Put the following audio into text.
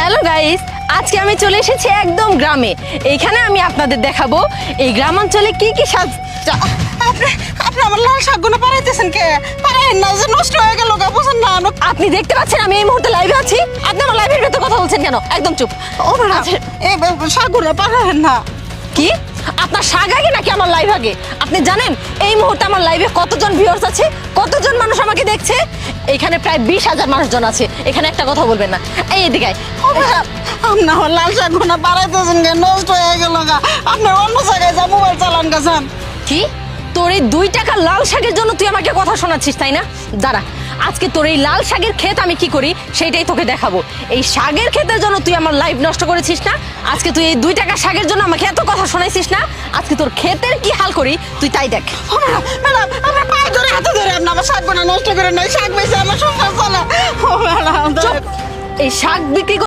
Hello guys, আজকে আমি চলে এসেছি একদম গ্রামে। এইখানে আমি আপনাদের দেখাবো এই গ্রামাঞ্চলে কি কি আপনি আমার লাল শাকগুলো পারাইতেছেন কে? পারাইন না, যে নষ্ট হয়ে গেল গা, বুঝেন না? আপনি দেখতে পাচ্ছেন আমি এই মুহূর্তে লাইভে আছি। আপনি আমার লাইভের ভেতর কথা বলছেন কেন? একদম চুপ। ও ম্যাডাম, আচ্ছা, এই শাকগুলো পারাইন না। কি আপনার শাক আগে নাকি আমার লাইভ আগে? আপনি জানেন এই মুহূর্তে আমার লাইভে কতজন ভিউয়ার্স আছে, কতজন মানুষ আমাকে দেখছে? এখানে প্রায় 20,000 মানুষজন আছে। এখানে একটা কথা বলবেন না। এই এদিকে আয়। ও ম্যাডাম, আপনি আমার লাল শাকগুলো পারাইতেছেন কে? নষ্ট হয়ে গেল গা। আপনি অন্য জায়গায় যা মোবাইল চালান গেছেন। কি তোর এই 2 টাকা লাল শাকের জন্য তুই আমাকে কথা শোনাচ্ছিস, তাই না? দাঁড়া, আজকে তোর এই লাল শাকের ক্ষেত আমি কি করি সেইটাই তোকে দেখাবো। এই শাকের ক্ষেতের জন্য তুই আমার লাইভ নষ্ট করেছিস না? আজকে তুই এই 2 টাকা শাকের জন্য আমাকে এত কথা শোনাইছিস না? আজকে তোর ক্ষেতের কি হাল করি তুই তাই দেখ। ও ম্যাডাম, ম্যাডাম, আপনার পায়ে ধরে হাতে ধরে আপনি আমার শাকগুলো নষ্ট করে নাই। শাক বেশি আমার সংসার চলে। ও ম্যাডাম, চুপ! এই শাক বিক্রি